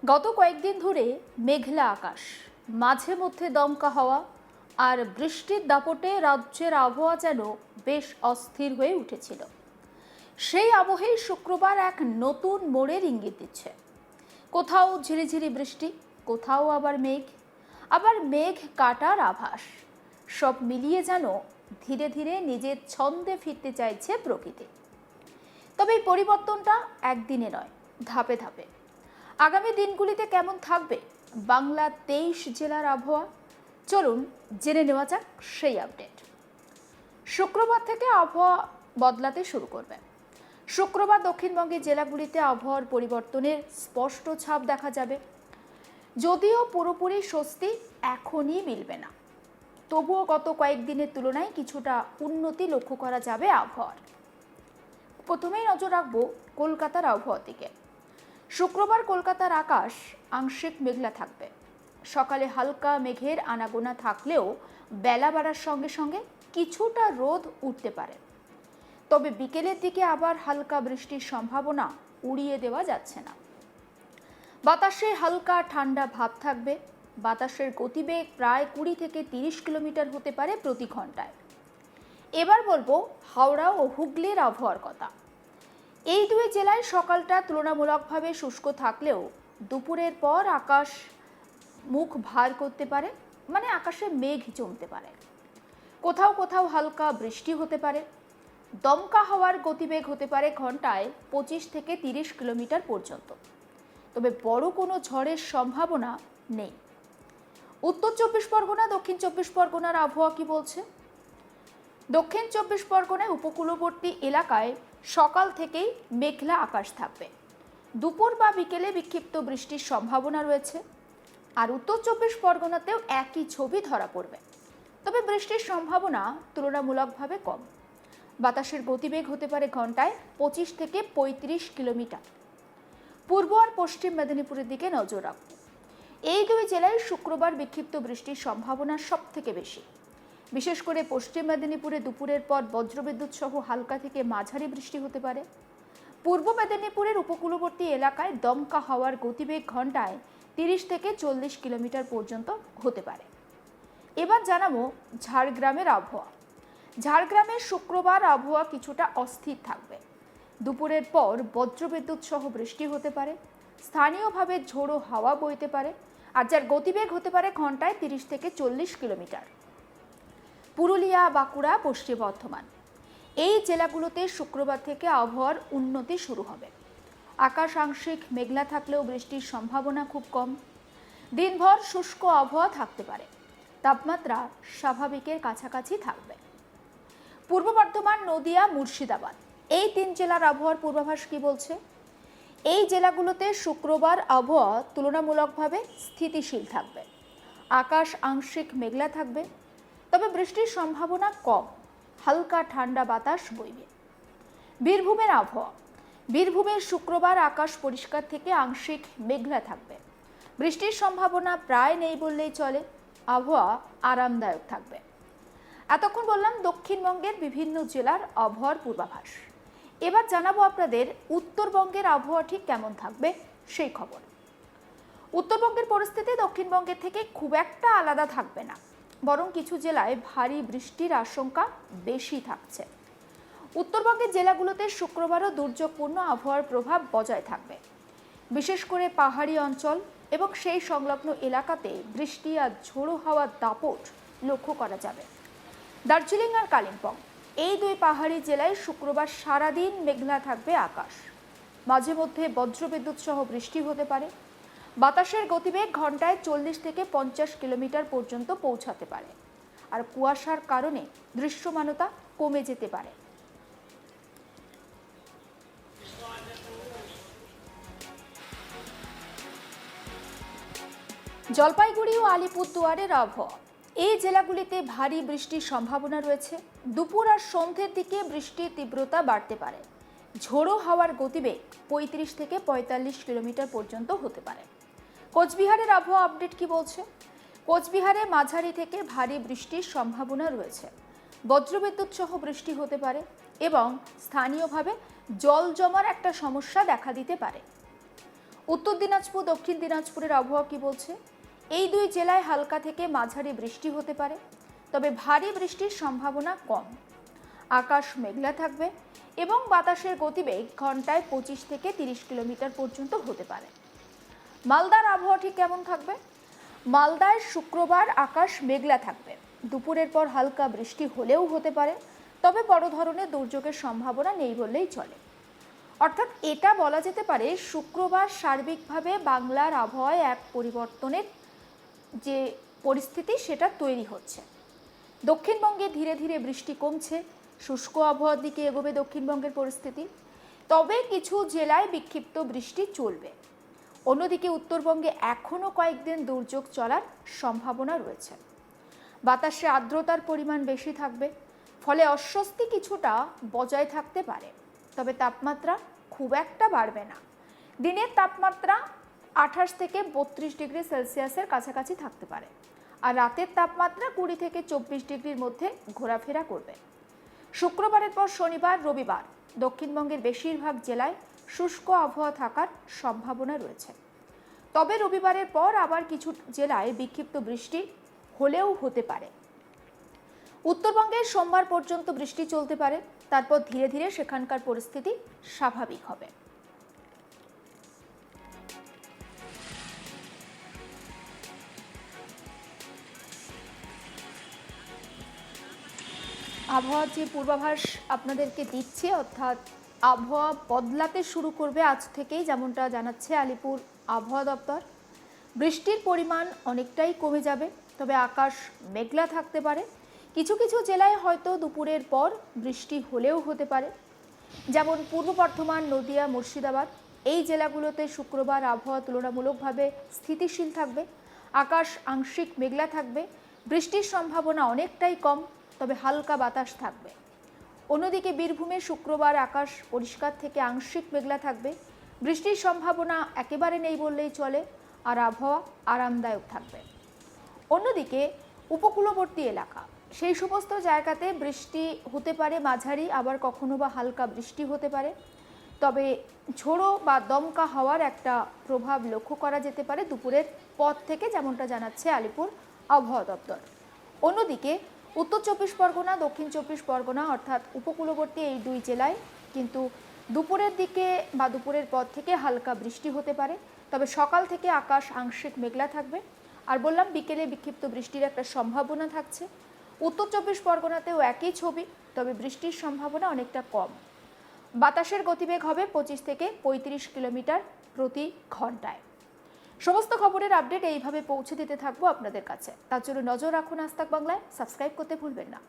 গত কয়েকদিন ধরে মেঘলা আকাশ, মাঝে মধ্যে দমকা হাওয়া আর বৃষ্টির দাপটে রাজ্যের আবহাওয়া যেন বেশ অস্থির হয়ে উঠেছিল। সেই আবহেই শুক্রবার এক নতুন মোড়ের ইঙ্গিত দিচ্ছে। কোথাও ঝিরিঝিরি বৃষ্টি, কোথাও আবার মেঘ কাটার আভাস। সব মিলিয়ে যেন ধীরে ধীরে নিজের ছন্দে ফিরতে চাইছে প্রকৃতি। তবে এই পরিবর্তনটা একদিনে নয়, ধাপে ধাপে। আগামী দিনগুলিতে কেমন থাকবে বাংলা 23 জেলার আবহাওয়া, চলুন জেনে নেওয়া যাক সেই আপডেট। শুক্রবার থেকে আবহাওয়া বদলাতে শুরু করবে। শুক্রবার দক্ষিণবঙ্গের জেলাগুলিতে আবহাওয়ার পরিবর্তনের স্পষ্ট ছাপ দেখা যাবে। যদিও পুরোপুরি স্বস্তি এখনই মিলবে না, তবুও গত কয়েকদিনের তুলনায় কিছুটা উন্নতি লক্ষ্য করা যাবে আবহাওয়ার। প্রথমেই নজর রাখবো কলকাতার আবহাওয়ার দিকে। শুক্রবার কলকাতার আকাশ আংশিক মেঘলা থাকবে। সকালে হালকা মেঘের আনাগোনা থাকলেও বেলা বাড়ার সঙ্গে সঙ্গে কিছুটা রোদ উঠতে পারে। তবে বিকেলের দিকে আবার হালকা বৃষ্টির সম্ভাবনা উড়িয়ে দেওয়া যাচ্ছে না। বাতাসে হালকা ঠান্ডা ভাব থাকবে। বাতাসের গতিবেগ প্রায় 20 থেকে 30 কিলোমিটার হতে পারে প্রতি ঘন্টায়। এবার বলবো হাওড়া ও হুগলির আবহাওয়ার কথা। এই দুই জেলায় সকালটা তুলনামূলকভাবে শুষ্ক থাকলেও দুপুরের পর আকাশ মুখ ভার করতে পারে, মানে আকাশে মেঘ জমতে পারে। কোথাও কোথাও হালকা বৃষ্টি হতে পারে। দমকা হাওয়ার গতিবেগ হতে পারে ঘন্টায় 25 থেকে 30 কিলোমিটার পর্যন্ত। তবে বড় কোনো ঝড়ের সম্ভাবনা নেই। উত্তর 24 পরগনা, দক্ষিণ 24 পরগনার আবহাওয়া কি বলছে? দক্ষিণ 24 পরগনায় উপকূলবর্তী এলাকায় সকাল থেকেই মেঘলা আকাশ থাকবে। দুপুর বা বিকেলে বিক্ষিপ্ত বৃষ্টির সম্ভাবনা রয়েছে। আর উত্তর 24 পরগনাতেও একই ছবি ধরা পড়বে, তবে বৃষ্টির সম্ভাবনা তুলনামূলকভাবে কম। বাতাসের গতিবেগ হতে পারে ঘন্টায় 25 থেকে 35 কিলোমিটার। পূর্ব আর পশ্চিম মেদিনীপুরের দিকে নজর রাখব। এই দুই জেলায় শুক্রবার বিক্ষিপ্ত বৃষ্টির সম্ভাবনা সব থেকে বেশি। বিশেষ করে পশ্চিম মেদিনীপুরে দুপুরের পর বজ্রবিদ্যুৎ সহ হালকা থেকে মাঝারি বৃষ্টি হতে পারে। পূর্ব মেদিনীপুরের উপকূলবর্তী এলাকায় দমকা হাওয়ার গতিবেগ ঘন্টায় 30 থেকে 40 কিলোমিটার পর্যন্ত হতে পারে। এবার জানাবো ঝাড়গ্রামের আবহাওয়া। ঝাড়গ্রামের শুক্রবার আবহাওয়া কিছুটা অস্থির থাকবে। দুপুরের পর বজ্রবিদ্যুৎ সহ বৃষ্টি হতে পারে। স্থানীয়ভাবে ঝোড়ো হাওয়া বইতে পারে, আর যার গতিবেগ হতে পারে ঘন্টায় 30 থেকে 40 কিলোমিটার। পুরুলিয়া, বাঁকুড়া, পশ্চিম বর্ধমান এই জেলাগুলোতে শুক্রবার থেকে আবহাওয়ার উন্নতি শুরু হবে। আকাশ আংশিক মেঘলা থাকলেও বৃষ্টির সম্ভাবনা খুব কম। দিনভর শুষ্ক আবহাওয়া থাকতে পারে। তাপমাত্রা স্বাভাবিকের কাছাকাছি থাকবে। পূর্ব বর্ধমান, নদিয়া, মুর্শিদাবাদ এই 3 জেলার আবহাওয়ার পূর্বাভাস কি বলছে? এই জেলাগুলোতে শুক্রবার আবহাওয়া তুলনামূলকভাবে স্থিতিশীল থাকবে। আকাশ আংশিক মেঘলা থাকবে, তবে বৃষ্টির সম্ভাবনা কম। হালকা ঠান্ডা বাতাস বইবে। বীরভূমের আবহাওয়া। বীরভূমের শুক্রবার আকাশ পরিষ্কার থেকে আংশিক মেঘলা থাকবে। বৃষ্টির সম্ভাবনা প্রায় নেই বললেই চলে। আবহাওয়া আরামদায়ক থাকবে। এতক্ষণ বললাম দক্ষিণবঙ্গের বিভিন্ন জেলার আবহাওয়ার পূর্বাভাস। এবার জানাবো আপনাদের উত্তরবঙ্গের আবহাওয়া ঠিক কেমন থাকবে সেই খবর। উত্তরবঙ্গের পরিস্থিতি দক্ষিণবঙ্গের থেকে খুব একটা আলাদা থাকবে না, বরং কিছু জেলায় ভারী বৃষ্টির আশঙ্কা বেশি থাকছে। উত্তরবঙ্গের জেলাগুলোতে শুক্রবারও দুর্যোগপূর্ণ আবহাওয়ার প্রভাব বজায় থাকবে। বিশেষ করে পাহাড়ি অঞ্চল এবং সেই সংলগ্ন এলাকাতে বৃষ্টি আর ঝোড়ো হাওয়ার দাপট লক্ষ্য করা যাবে। দার্জিলিং আর কালিম্পং এই দুই পাহাড়ি জেলায় শুক্রবার সারাদিন মেঘলা থাকবে আকাশ। মাঝে মধ্যে বজ্রবিদ্যুৎ সহ বৃষ্টি হতে পারে। বাতাসের গতিবেগ ঘন্টায় 40 থেকে 50 কিলোমিটার পর্যন্ত পৌঁছাতে পারে। আর কুয়াশার কারণে দৃশ্যমানতা কমে যেতে পারে। জলপাইগুড়ি ও আলিপুরদুয়ারের আবহাওয়া। এই জেলাগুলিতে ভারী বৃষ্টির সম্ভাবনা রয়েছে। দুপুর আর সন্ধ্যের দিকে বৃষ্টির তীব্রতা বাড়তে পারে। ঝোড়ো হাওয়ার গতিবেগ 35 থেকে 45 কিলোমিটার পর্যন্ত হতে পারে। কোচবিহারের আবহাওয়া আপডেট কি বলছে? কোচবিহারে মাঝারি থেকে ভারী বৃষ্টির সম্ভাবনা রয়েছে। বজ্রবিদ্যুৎ সহ বৃষ্টি হতে পারে এবং স্থানীয়ভাবে জল জমার একটা সমস্যা দেখা দিতে পারে। উত্তর দিনাজপুর, দক্ষিণ দিনাজপুরের আবহাওয়া কি বলছে? এই দুই জেলায় হালকা থেকে মাঝারি বৃষ্টি হতে পারে, তবে ভারী বৃষ্টির সম্ভাবনা কম। আকাশ মেঘলা থাকবে এবং বাতাসের গতিবেগ ঘন্টায় 25 থেকে 30 কিলোমিটার পর্যন্ত হতে পারে। মালদার আবহাওয়া ঠিক কেমন থাকবে? মালদায় শুক্রবার আকাশ মেঘলা থাকবে, দুপুরের পর হালকা বৃষ্টি হলেও হতে পারে, তবে বড় ধরনের দুর্যোগের সম্ভাবনা নেই বললেই চলে। অর্থাৎ এটা বলা যেতে পারে শুক্রবার সার্বিকভাবে বাংলার আবহাওয়ায় এক পরিবর্তনের যে পরিস্থিতি সেটা তৈরি হচ্ছে। দক্ষিণবঙ্গে ধীরে ধীরে বৃষ্টি কমছে, শুষ্ক আবহাওয়ার দিকে এগোবে দক্ষিণবঙ্গের পরিস্থিতি, তবে কিছু জেলায় বিক্ষিপ্ত বৃষ্টি চলবে। অন্যদিকে উত্তরবঙ্গে এখনও কয়েকদিন দুর্যোগ চলার সম্ভাবনা রয়েছে। বাতাসে আর্দ্রতার পরিমাণ বেশি থাকবে, ফলে অস্বস্তি কিছুটা বজায় থাকতে পারে, তবে তাপমাত্রা খুব একটা বাড়বে না। দিনের তাপমাত্রা 28 থেকে 32 ডিগ্রি সেলসিয়াসের কাছাকাছি থাকতে পারে, আর রাতের তাপমাত্রা 20 থেকে 24 ডিগ্রির মধ্যে ঘোরাফেরা করবে। শুক্রবারের পর শনিবার, রবিবার দক্ষিণবঙ্গের বেশিরভাগ জেলায় শুষ্ক আবহাওয়া থাকার সম্ভাবনা রয়েছে, তবে রবিবারের পর আবার কিছু জেলায় বিক্ষিপ্ত বৃষ্টি হলেও হতে পারে। উত্তরবঙ্গে সোমবার পর্যন্ত বৃষ্টি চলতে পারে, তারপর ধীরে ধীরে সেখানকার পরিস্থিতি স্বাভাবিক হবে। আবহাওয়ার যে পূর্বাভাস আপনাদেরকে দিচ্ছে, অর্থাৎ আবহাওয়া বদলাতে শুরু করবে আজ থেকেই, যেমনটা জানাচ্ছে আলিপুর আবহাওয়া দপ্তর। বৃষ্টির পরিমাণ অনেকটাই কমে যাবে, তবে আকাশ মেঘলা থাকতে পারে। কিছু কিছু জেলায় হয়তো দুপুরের পর বৃষ্টি হলেও হতে পারে, যেমন পূর্ব বর্ধমান, নদিয়া, মুর্শিদাবাদ। এই জেলাগুলোতে শুক্রবার আবহাওয়া তুলনামূলকভাবে স্থিতিশীল থাকবে, আকাশ আংশিক মেঘলা থাকবে, বৃষ্টির সম্ভাবনা অনেকটাই কম, তবে হালকা বাতাস থাকবে। অন্যদিকে বীরভূমে শুক্রবার আকাশ পরিষ্কার থেকে আংশিক মেঘলা থাকবে, বৃষ্টির সম্ভাবনা একেবারে নেই বললেই চলে, আর আবহাওয়া আরামদায়ক থাকবে। অন্যদিকে উপকূলবর্তী এলাকা, সেই সমস্ত জায়গাতে বৃষ্টি হতে পারে মাঝারি, আবার কখনো বা হালকা বৃষ্টি হতে পারে, তবে ঝোড়ো বা দমকা হাওয়ার একটা প্রভাব লক্ষ্য করা যেতে পারে দুপুরের পর থেকে, যেমনটা জানাচ্ছে আলিপুর আবহাওয়া দপ্তর। অন্যদিকে উত্তর 24 পরগনা, দক্ষিণ 24 পরগনা অর্থাৎ উপকূলবর্তী এই দুই জেলায় কিন্তু দুপুরের দিকে বা দুপুরের পর থেকে হালকা বৃষ্টি হতে পারে, তবে সকাল থেকে আকাশ আংশিক মেঘলা থাকবে। আর বললাম বিকেলে বিক্ষিপ্ত বৃষ্টির একটা সম্ভাবনা থাকছে। উত্তর 24 পরগনাতেও একই ছবি, তবে বৃষ্টির সম্ভাবনা অনেকটা কম। বাতাসের গতিবেগ হবে 25 থেকে 35 কিলোমিটার প্রতি ঘন্টায়। সমস্ত খবরের আপডেট এইভাবে পৌঁছে দিতে থাকবো আপনাদের কাছে। তার জন্য নজর রাখুন আজ তাক বাংলায়, সাবস্ক্রাইব করতে ভুলবেন না।